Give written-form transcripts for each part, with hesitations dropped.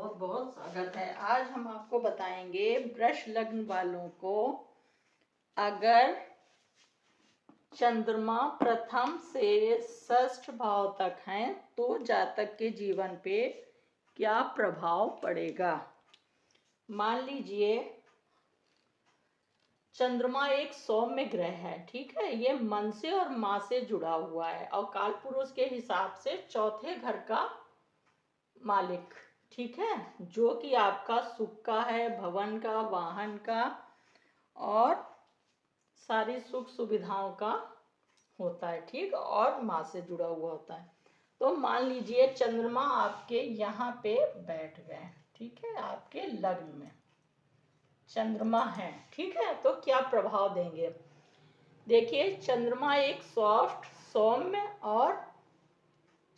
बहुत बहुत स्वागत है। आज हम आपको बताएंगे वृष लग्न वालों को अगर चंद्रमा प्रथम से षष्ठ भाव तक है तो जातक के जीवन पे क्या प्रभाव पड़ेगा। मान लीजिए चंद्रमा एक सौम्य ग्रह है, ठीक है। ये मन से और माँ से जुड़ा हुआ है और काल पुरुष के हिसाब से चौथे घर का मालिक, ठीक है, जो कि आपका सुख का है, भवन का, वाहन का और सारी सुख सुविधाओं का होता है, ठीक, और माँ से जुड़ा हुआ होता है। तो मान लीजिए चंद्रमा आपके यहाँ पे बैठ गए, ठीक है, आपके लग्न में चंद्रमा है, ठीक है, तो क्या प्रभाव देंगे। देखिए चंद्रमा एक सॉफ्ट, सौम्य और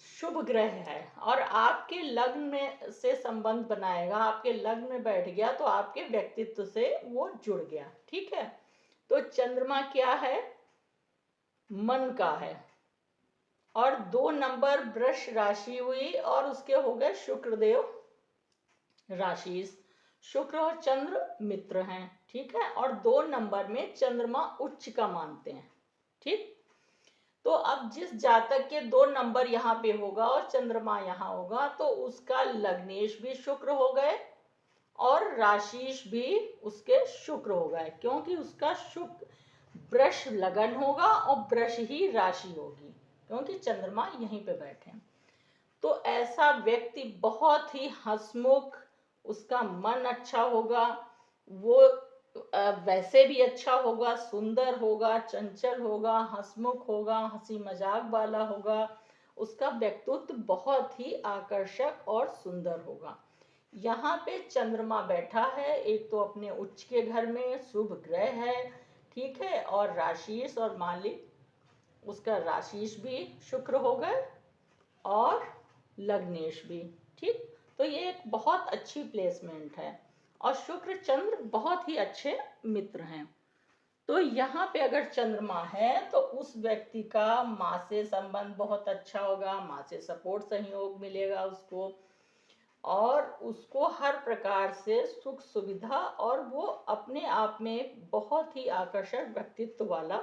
शुभ ग्रह है और आपके लग्न में से संबंध बनाएगा। आपके लग्न में बैठ गया तो आपके व्यक्तित्व से वो जुड़ गया, ठीक है। तो चंद्रमा क्या है, मन का है और 2 नंबर वृष राशि हुई और उसके हो गए शुक्रदेव राशि। शुक्र और चंद्र मित्र हैं, ठीक है, और 2 नंबर में चंद्रमा उच्च का मानते हैं, ठीक। तो अब जिस जातक के 2 नंबर यहाँ पे होगा और चंद्रमा यहाँ होगा तो उसका लग्नेश भी शुक्र हो गए और राशिश भी उसके शुक्र हो गए, क्योंकि उसका शुक्र वृष लगन होगा और वृष ही राशि होगी, क्योंकि चंद्रमा यहीं पे बैठे हैं। तो ऐसा व्यक्ति बहुत ही हंसमुख, उसका मन अच्छा होगा, वो वैसे भी अच्छा होगा, सुंदर होगा, चंचल होगा, हंसमुख होगा, हंसी मजाक वाला होगा, उसका व्यक्तित्व बहुत ही आकर्षक और सुंदर होगा। यहाँ पे चंद्रमा बैठा है, एक तो अपने उच्च के घर में शुभ ग्रह है, ठीक है, और राशिश और मालिक उसका राशिश भी शुक्र हो गए और लग्नेश भी, ठीक। तो ये एक बहुत अच्छी प्लेसमेंट है और शुक्र चंद्र बहुत ही अच्छे मित्र हैं। तो यहाँ पे अगर चंद्रमा है तो उस व्यक्ति का माँ से संबंध बहुत अच्छा होगा, माँ से सपोर्ट सहयोग मिलेगा उसको और उसको हर प्रकार से सुख सुविधा और वो अपने आप में बहुत ही आकर्षक व्यक्तित्व वाला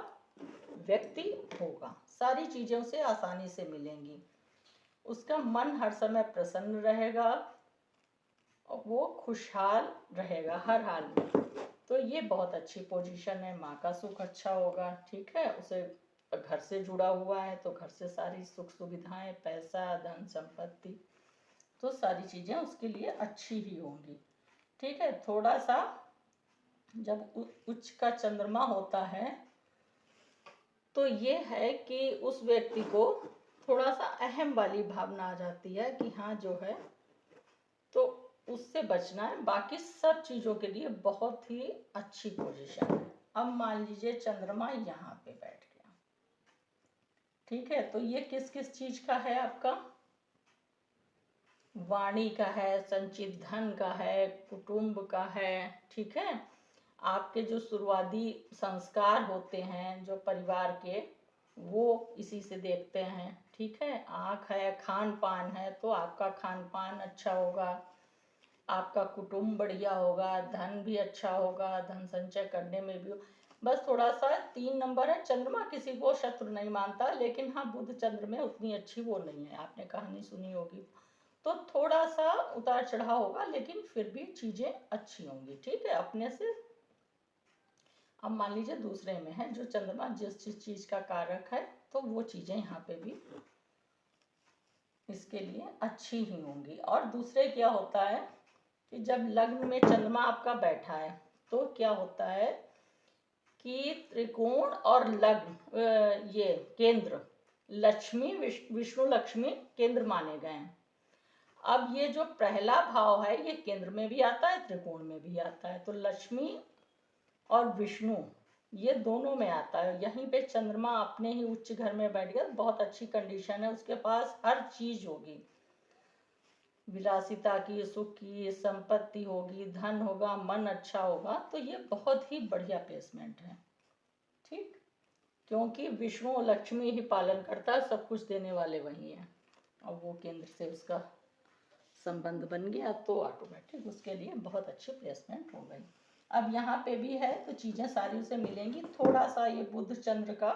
व्यक्ति होगा, सारी चीजों से आसानी से मिलेंगी, उसका मन हर समय प्रसन्न रहेगा और वो खुशहाल रहेगा हर हाल में। तो ये बहुत अच्छी पोजीशन है। माँ का सुख अच्छा होगा, ठीक है, उसे घर से जुड़ा हुआ है तो घर से सारी सुख सुविधाएं, पैसा, धन संपत्ति, तो सारी चीजें उसके लिए अच्छी ही होंगी, ठीक है। थोड़ा सा जब उच्च का चंद्रमा होता है तो ये है कि उस व्यक्ति को थोड़ा सा अहम वाली भावना आ जाती है कि हाँ जो है, तो उससे बचना है। बाकी सब चीजों के लिए बहुत ही अच्छी पोजीशन है। अब मान लीजिए चंद्रमा यहाँ पे बैठ गया, ठीक है, तो ये किस किस चीज का है, आपका वाणी का है, संचित धन का है, कुटुंब का है, ठीक है। आपके जो शुरुआती संस्कार होते हैं जो परिवार के, वो इसी से देखते हैं, ठीक है। आँख है, खान पान है, तो आपका खान पान अच्छा होगा, आपका कुटुंब बढ़िया होगा, धन भी अच्छा होगा, धन संचय करने में भी। बस थोड़ा सा 3 नंबर है, चंद्रमा किसी को शत्रु नहीं मानता, लेकिन हाँ बुध चंद्र में उतनी अच्छी वो नहीं है, आपने कहानी सुनी होगी। तो थोड़ा सा उतार चढ़ाव होगा लेकिन फिर भी चीजें अच्छी होंगी, ठीक है, अपने से। अब मान लीजिए दूसरे में है जो चंद्रमा जिस चीज का कारक है, तो वो चीजें यहाँ पे भी इसके लिए अच्छी ही होंगी। और दूसरे क्या होता है कि जब लग्न में चंद्रमा आपका बैठा है तो क्या होता है कि त्रिकोण और लग्न, ये केंद्र, लक्ष्मी, विष्णु लक्ष्मी केंद्र माने गए हैं। अब ये जो पहला भाव है ये केंद्र में भी आता है, त्रिकोण में भी आता है, तो लक्ष्मी और विष्णु ये दोनों में आता है। यहीं पे चंद्रमा अपने ही उच्च घर में बैठ गया, बहुत अच्छी कंडीशन है, उसके पास हर चीज होगी, विलासिता की, सुख की, संपत्ति होगी, धन होगा, मन अच्छा होगा, तो ये बहुत ही बढ़िया प्लेसमेंट है, ठीक। क्योंकि विष्णु और लक्ष्मी ही पालन करता है, सब कुछ देने वाले वही हैं और वो केंद्र से उसका संबंध बन गया तो ऑटोमेटिक उसके लिए बहुत अच्छी प्लेसमेंट हो गई। अब यहाँ पे भी है तो चीज़ें सारी उसे मिलेंगी। थोड़ा सा ये बुध चंद्र का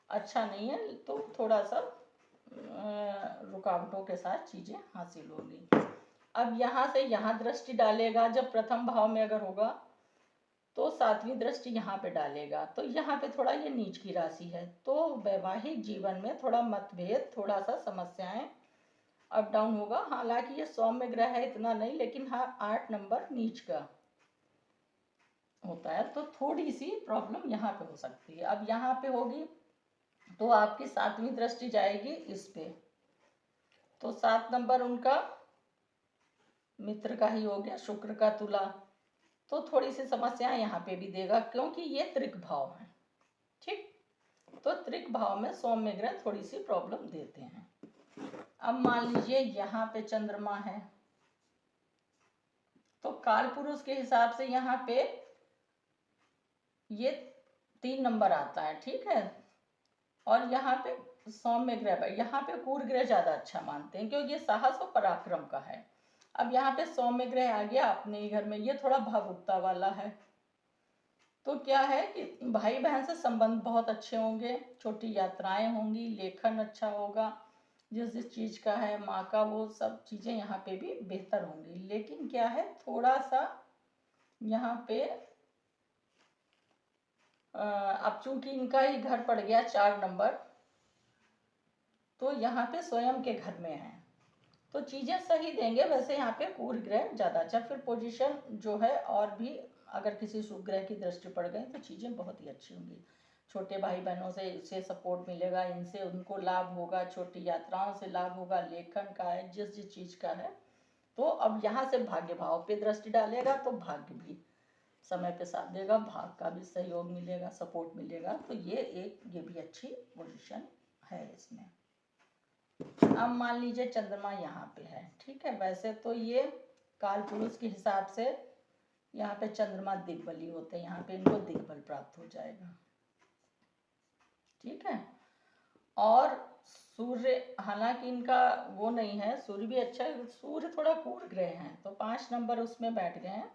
अच्छा नहीं है तो थोड़ा सा रुकावटों के साथ चीज़ें हासिल होगी। अब यहाँ से यहाँ दृष्टि डालेगा, जब प्रथम भाव में अगर होगा तो सातवीं दृष्टि यहाँ पे डालेगा, तो यहाँ पे थोड़ा ये नीच की राशि है, तो वैवाहिक जीवन में थोड़ा मतभेद, थोड़ा सा समस्याएं अप डाउन होगा। हालांकि ये सौम्य ग्रह है, इतना नहीं, लेकिन हाँ 8 नंबर नीच का होता है तो थोड़ी सी प्रॉब्लम यहाँ पे हो सकती है। अब यहाँ पे होगी तो आपकी सातवीं दृष्टि जाएगी इस पे, तो 7 नंबर उनका मित्र का ही हो गया, शुक्र का तुला, तो थोड़ी सी समस्याएं यहाँ पे भी देगा क्योंकि ये त्रिक भाव है। ठीक, तो त्रिक भाव में सौम्य ग्रह थोड़ी सी प्रॉब्लम देते हैं। अब मान लीजिए यहाँ पे चंद्रमा है तो काल पुरुष के हिसाब से यहाँ पे ये 3 नंबर आता है। ठीक है, और यहाँ पे सौम्य ग्रह, यहाँ पे क्रूर ग्रह ज्यादा अच्छा मानते हैं क्योंकि ये साहस और पराक्रम का है। अब यहाँ पे सौम्य ग्रह आ गया अपने ही घर में, ये थोड़ा भावुकता वाला है, तो क्या है कि भाई बहन से संबंध बहुत अच्छे होंगे, छोटी यात्राएं होंगी, लेखन अच्छा होगा, जिस जिस चीज का है माँ का वो सब चीजें यहाँ पे भी बेहतर होंगी। लेकिन क्या है थोड़ा सा यहाँ पे अब चूंकि इनका ही घर पड़ गया 4 नंबर, तो यहाँ पे स्वयं के घर में है तो चीजें सही देंगे। वैसे यहाँ पे क्रूर ग्रह ज्यादा अच्छा, फिर पोजीशन जो है और भी अगर किसी शुभ ग्रह की दृष्टि पड़ गई तो चीजें बहुत ही अच्छी होंगी। छोटे भाई बहनों से सपोर्ट मिलेगा, इनसे उनको लाभ होगा, छोटी यात्राओं से लाभ होगा, लेखन का है, जिस जिस चीज का है। तो अब यहाँ से भाग्य भाव पे दृष्टि डालेगा तो भाग्य भी समय पे साथ देगा, भाग का भी सहयोग मिलेगा, सपोर्ट मिलेगा, तो ये भी अच्छी पोजीशन है इसमें। अब मान लीजिए चंद्रमा यहाँ पे है। ठीक है, वैसे तो ये काल पुरुष के हिसाब से यहाँ पे चंद्रमा दिग्बली होते हैं, यहाँ पे इनको दिग्बल प्राप्त हो जाएगा। ठीक है, और सूर्य हालांकि इनका वो नहीं है, सूर्य भी अच्छा है, सूर्य थोड़ा क्रूर ग्रह है तो 5 नंबर उसमें बैठ गए हैं,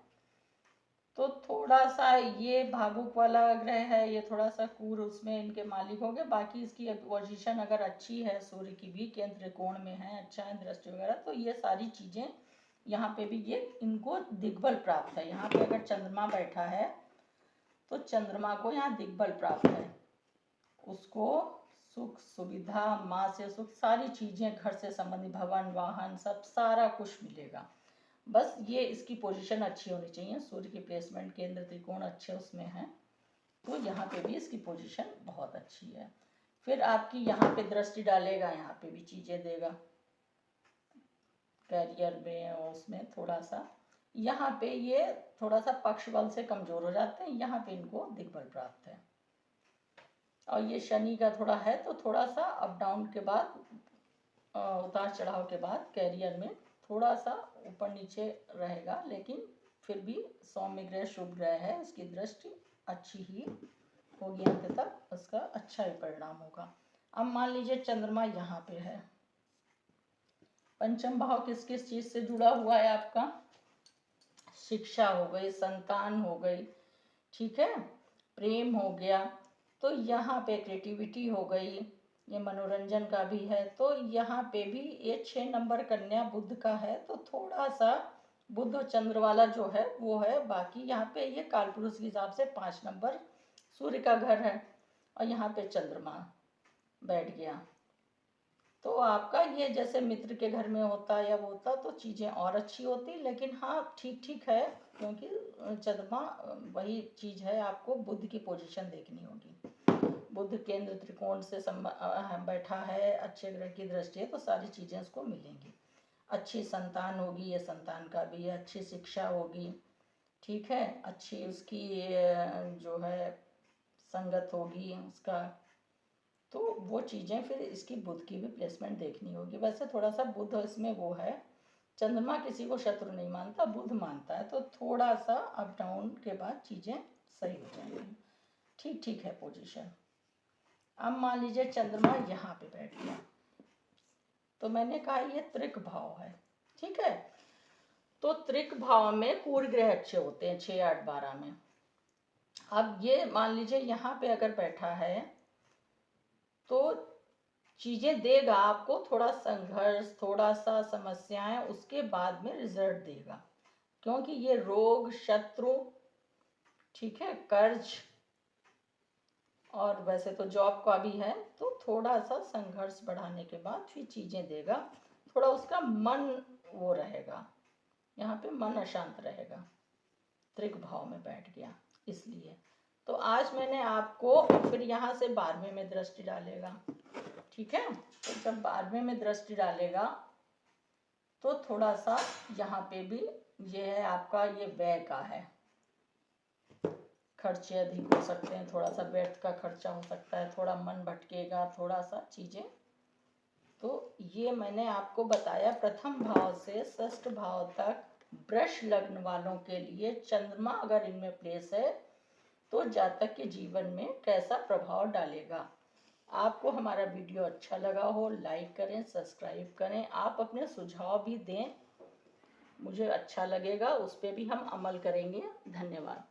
तो थोड़ा सा ये भावुक वाला ग्रह है, ये थोड़ा सा क्रूर उसमें इनके मालिक हो गए। बाकी इसकी पोजीशन अगर अच्छी है, सूर्य की भी केंद्र त्रिकोण में है, अच्छा है दृष्टि वगैरह, तो ये सारी चीजें यहाँ पे भी ये इनको दिग्बल प्राप्त है। यहाँ पे अगर चंद्रमा बैठा है तो चंद्रमा को यहाँ दिग्बल प्राप्त है, उसको सुख सुविधा, माँ से सुख, सारी चीजें, घर से संबंधित भवन वाहन सब सारा कुछ मिलेगा। बस ये इसकी पोजीशन अच्छी होनी चाहिए, सूर्य की प्लेसमेंट केंद्र त्रिकोण अच्छे उसमें है, तो यहाँ पे भी इसकी पोजीशन बहुत अच्छी है। फिर आपकी यहाँ पे दृष्टि डालेगा, यहाँ पे भी चीजें देगा, कैरियर में और उसमें थोड़ा सा यहाँ पे ये थोड़ा सा पक्ष बल से कमजोर हो जाते हैं, यहाँ पे इनको दिग्बल प्राप्त है। और ये शनि का थोड़ा है तो थोड़ा सा अप डाउन के बाद, उतार चढ़ाव के बाद कैरियर में थोड़ा सा ऊपर नीचे रहेगा, लेकिन फिर भी सौम्य ग्रह शुभ ग्रह है, इसकी दृष्टि अच्छी ही होगी, अंत तक उसका अच्छा ही परिणाम होगा। अब मान लीजिए चंद्रमा यहाँ पे है, पंचम भाव किस किस चीज से जुड़ा हुआ है आपका, शिक्षा हो गई, संतान हो गई, ठीक है, प्रेम हो गया, तो यहाँ पे क्रिएटिविटी हो गई, ये मनोरंजन का भी है, तो यहाँ पे भी ये 6 नंबर कन्या बुध का है, तो थोड़ा सा बुध और चंद्र वाला जो है वो है। बाकी यहाँ पे ये कालपुरुष के हिसाब से 5 नंबर सूर्य का घर है और यहाँ पे चंद्रमा बैठ गया, तो आपका ये जैसे मित्र के घर में होता या वो होता तो चीज़ें और अच्छी होती, लेकिन हाँ ठीक ठीक है, क्योंकि चंद्रमा वही चीज़ है, आपको बुध की पोजीशन देखनी होगी। बुध केंद्र त्रिकोण से बैठा है, अच्छे ग्रह की दृष्टि है, तो सारी चीज़ें उसको मिलेंगी। अच्छी संतान होगी, ये संतान का भी है, अच्छी शिक्षा होगी, ठीक है, अच्छी उसकी जो है संगत होगी उसका, तो वो चीज़ें फिर इसकी बुध की भी प्लेसमेंट देखनी होगी। वैसे थोड़ा सा बुध इसमें वो है, चंद्रमा किसी को शत्रु नहीं मानता, बुध मानता है, तो थोड़ा सा अप डाउन के बाद चीज़ें सही हो जाएंगी, ठीक ठीक है पोजीशन। अब मान लीजिए चंद्रमा यहाँ पे बैठ गया, तो मैंने कहा ये त्रिक भाव है, ठीक है। तो त्रिक भाव में कूर ग्रह अच्छे होते हैं 6, 8, 12 में। अब ये मान लीजिए यहाँ पे अगर बैठा है तो चीजें देगा आपको, थोड़ा संघर्ष, थोड़ा सा समस्याएं, उसके बाद में रिजल्ट देगा, क्योंकि ये रोग, शत्रु, ठीक है, कर्ज, और वैसे तो जॉब का भी है, तो थोड़ा सा संघर्ष बढ़ाने के बाद फिर चीजें देगा। थोड़ा उसका मन वो रहेगा, यहाँ पे मन अशांत रहेगा, त्रिक भाव में बैठ गया इसलिए। तो आज मैंने आपको, फिर यहाँ से 12वें में दृष्टि डालेगा, ठीक है। तो जब 12वें में दृष्टि डालेगा तो थोड़ा सा यहाँ पे भी ये है आपका, ये व्यय का है, खर्चे अधिक हो सकते हैं, थोड़ा सा व्यर्थ का खर्चा हो सकता है, थोड़ा मन भटकेगा, थोड़ा सा चीजें। तो ये मैंने आपको बताया प्रथम भाव से षष्ठ भाव तक वृष लग्न वालों के लिए चंद्रमा अगर इनमें प्लेस है तो जातक के जीवन में कैसा प्रभाव डालेगा। आपको हमारा वीडियो अच्छा लगा हो, लाइक करें, सब्सक्राइब करें, आप अपने सुझाव भी दें, मुझे अच्छा लगेगा, उस पर भी हम अमल करेंगे। धन्यवाद।